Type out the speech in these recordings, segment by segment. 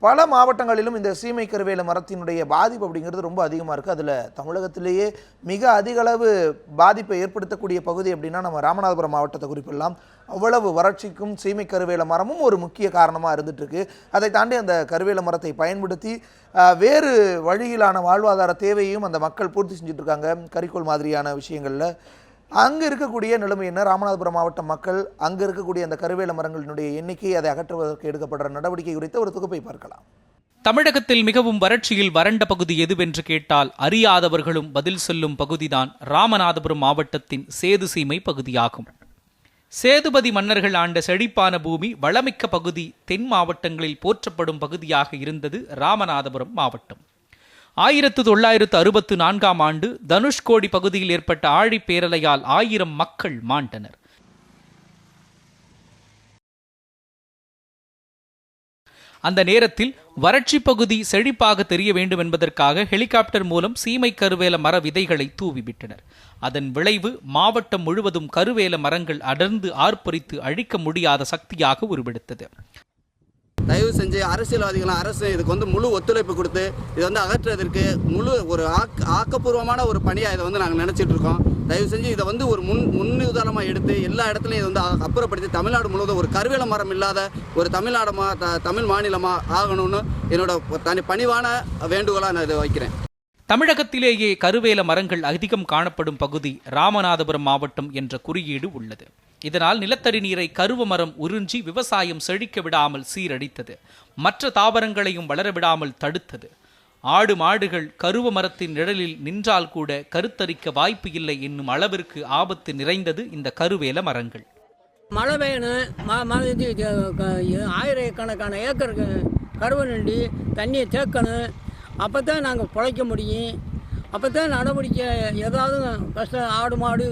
பல மாவட்டங்களிலும் இந்த சீமை கருவேல மரத்தினுடைய பாதிப்பு அப்படிங்கிறது ரொம்ப அதிகமாக இருக்குது. அதில் தமிழகத்திலேயே மிக அதிக அளவு பாதிப்பை ஏற்படுத்தக்கூடிய பகுதி அப்படின்னா நம்ம ராமநாதபுரம் மாவட்டத்தை குறிப்பிடலாம். அவ்வளவு வறட்சிக்கும் சீமை கருவேல மரமும் ஒரு முக்கிய காரணமாக இருந்துகிட்ருக்கு. அதை தாண்டி அந்த கருவேல மரத்தை பயன்படுத்தி வேறு வழியிலான வாழ்வாதார தேவையும் அந்த மக்கள் பூர்த்தி செஞ்சுட்டு இருக்காங்க. கரிக்கோல் மாதிரியான விஷயங்களில் அங்கே இருக்கக்கூடிய நிலைமை என்ன? ராமநாதபுரம் மாவட்ட மக்கள் அங்கே இருக்கக்கூடிய அந்த கருவேல மரங்களினுடைய எண்ணிக்கை, அதை அகற்றுவதற்கு எடுக்கப்படுற நடவடிக்கை குறித்த ஒரு தொகுப்பை பார்க்கலாம். தமிழகத்தில் மிகவும் வறட்சியில் வறண்ட பகுதி எதுவென்று கேட்டால் அறியாதவர்களும் பதில் சொல்லும் பகுதிதான் ராமநாதபுரம் மாவட்டத்தின் சேது சீமை பகுதியாகும். சேதுபதி மன்னர்கள் ஆண்ட செழிப்பான பூமி, வளமிக்க பகுதி, தென் மாவட்டங்களில் போற்றப்படும் பகுதியாக இருந்தது ராமநாதபுரம் மாவட்டம். 1964ஆம் ஆண்டு தனுஷ்கோடி பகுதியில் ஏற்பட்ட ஆழிப்பேரலையால் 1000 மக்கள் மாண்டனர். அந்த நேரத்தில் வறட்சி பகுதி செழிப்பாக தெரிய வேண்டும் என்பதற்காக ஹெலிகாப்டர் மூலம் சீமை கருவேல மர விதைகளை தூவிவிட்டனர். அதன் விளைவு மாவட்டம் முழுவதும் கருவேல மரங்கள் அடர்ந்து ஆர்ப்பரித்து அழிக்க முடியாத சக்தியாக உருவெடுத்தது. தயவு செஞ்சு அரசியல்வாதிகளும் அரசு இதுக்கு முழு ஒத்துழைப்பு கொடுத்து இதை அகற்றுவதற்கு முழு ஒரு ஆக்கப்பூர்வமான ஒரு பணியாக இதை நாங்கள் நினச்சிட்டு இருக்கோம். தயவு செஞ்சு இதை ஒரு முன்னுதாரணமாக எடுத்து எல்லா இடத்துலையும் இதை அப்புறப்படுத்தி தமிழ்நாடு முழுவதும் ஒரு கருவேல மரம் இல்லாத ஒரு தமிழ் மாநிலமாக ஆகணும்னு என்னோட பணிவான வேண்டுகோளாக நான் இதை வைக்கிறேன். தமிழகத்திலேயே கருவேல மரங்கள் அதிகம் காணப்படும் பகுதி ராமநாதபுரம் மாவட்டம் என்ற குறியீடு உள்ளது. இதனால் நிலத்தடி நீரை கருவ மரம் உறிஞ்சி விவசாயம் செழிக்க விடாமல் சீரடித்தது. மற்ற தாவரங்களையும் வளரவிடாமல் தடுத்தது. ஆடு மாடுகள் கருவ மரத்தின் நிழலில் நின்றால் கூட கருத்தரிக்க வாய்ப்பு இல்லை என்னும் அளவிற்கு ஆபத்து நிறைந்தது இந்த கருவேல மரங்கள். மழை பெய்யணும், ஆயிரக்கணக்கான ஏக்கருக்கு கருவை நண்டி தண்ணியை தேக்கணும். அப்போ தான் நாங்கள் பிழைக்க முடியும். அப்போ தான் நடவடிக்கை ஏதாவது கஷ்டம் ஆடு மாடு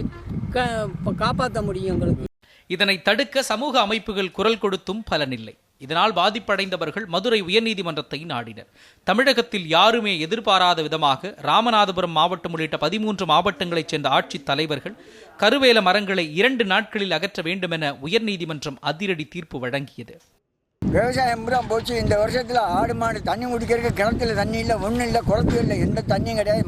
காப்பாற்ற முடியும் எங்களுக்கு. இதனை தடுக்க சமூக அமைப்புகள் குரல் கொடுத்தும் பலனில்லை. இதனால் பாதிப்படைந்தவர்கள் மதுரை உயர்நீதிமன்றத்தை நாடினர். தமிழகத்தில் யாருமே எதிர்பாராத விதமாக ராமநாதபுரம் மாவட்டம் உள்ளிட்ட 13 மாவட்டங்களைச் சேர்ந்த ஆட்சித் தலைவர்கள் கருவேல மரங்களை 2 நாட்களில் அகற்ற வேண்டுமென உயர்நீதிமன்றம் அதிரடி தீர்ப்பு வழங்கியது. விவசாயம் பூரா போச்சு. இந்த வருஷத்தில் ஆடு மாடு தண்ணி குடிக்கிறதுக்கு கிணத்துல தண்ணி இல்லை, ஒன்றும் இல்லை, குளத்துல இல்லை, எந்த தண்ணியும் கிடையாது.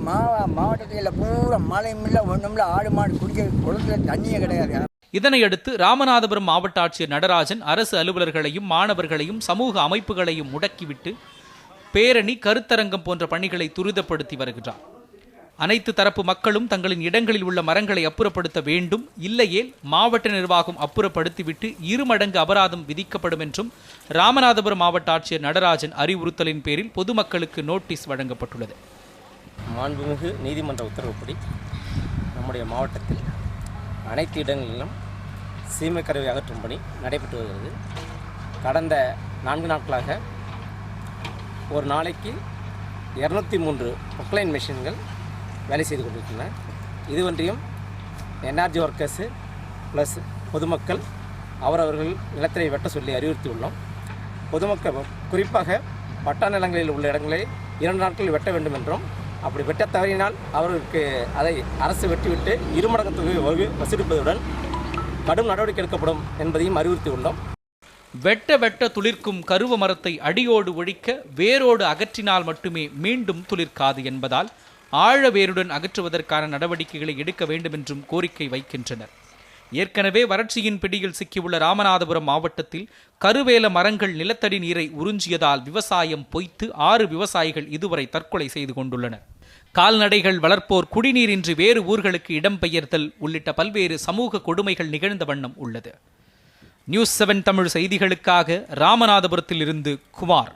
மாவட்டத்தில் இல்லை, பூரா மழையும் இல்லை, ஒன்றும் இல்லை. ஆடு மாடு குடிக்கிற குளத்துல தண்ணியே கிடையாது. இதனையடுத்து ராமநாதபுரம் மாவட்ட ஆட்சியர் நடராஜன் அரசு அலுவலர்களையும் மாணவர்களையும் சமூக அமைப்புகளையும் முடக்கிவிட்டு பேரணி, கருத்தரங்கம் போன்ற பணிகளை துரிதப்படுத்தி வருகிறார். அனைத்து தரப்பு மக்களும் தங்களின் இடங்களில் உள்ள மரங்களை அப்புறப்படுத்த வேண்டும், இல்லையேல் மாவட்ட நிர்வாகம் அப்புறப்படுத்திவிட்டு 2 மடங்கு அபராதம் விதிக்கப்படும் என்றும் ராமநாதபுரம் மாவட்ட ஆட்சியர் நடராஜன் அறிவுறுத்தலின் பேரில் பொதுமக்களுக்கு நோட்டீஸ் வழங்கப்பட்டுள்ளது. மாண்புமிகு நீதிமன்ற உத்தரவுப்படி நம்முடைய மாவட்டத்தில் அனைத்து இடங்களிலும் சீமை கருவை அகற்றும் பணி நடைபெற்று வருகிறது. கடந்த 4 நாட்களாக ஒரு நாளைக்கு 203 பொக்லைன் மெஷின்கள் வேலை செய்து கொண்டிருக்கின்றன. இதுவன்றியும் என்ஆர்ஜி ஒர்க்கர்ஸு ப்ளஸ் பொதுமக்கள் அவரவர்கள் நிலத்தினை வெட்ட சொல்லி அறிவுறுத்தியுள்ளோம். பொதுமக்கள் குறிப்பாக பட்டா நிலங்களில் உள்ள இடங்களை 2 நாட்களில் வெட்ட வேண்டும் என்றும், அப்படி வெட்ட தவறினால் அவர்களுக்கு அதை அரசு வெட்டிவிட்டு 2 மடங்கு தொகை வசூலிப்பதுடன் கடும் நடவடிக்கை எடுக்கப்படும் என்பதையும் அறிவுறுத்தியுள்ளோம். வெட்ட துளிர்க்கும் கருவ மரத்தை அடியோடு ஒழிக்க வேரோடு அகற்றினால் மட்டுமே மீண்டும் துளிர்க்காது என்பதால் ஆழ வேருடன் அகற்றுவதற்கான நடவடிக்கைகளை எடுக்க வேண்டும் என்றும் கோரிக்கை வைக்கின்றனர். ஏற்கனவே வறட்சியின் பிடியில் சிக்கியுள்ள ராமநாதபுரம் மாவட்டத்தில் கருவேல மரங்கள் நிலத்தடி நீரை உறிஞ்சியதால் விவசாயம் பொய்த்து 6 விவசாயிகள் இதுவரை தற்கொலை செய்து கொண்டுள்ளனர். கால்நடைகள் வளர்ப்போர் குடிநீரின்றி வேறு ஊர்களுக்கு இடம்பெயர்தல் உள்ளிட்ட பல்வேறு சமூக கொடுமைகள் நிகழ்ந்த வண்ணம் உள்ளது. நியூஸ் 7 தமிழ் செய்திகளுக்காக ராமநாதபுரத்தில் இருந்து குமார்.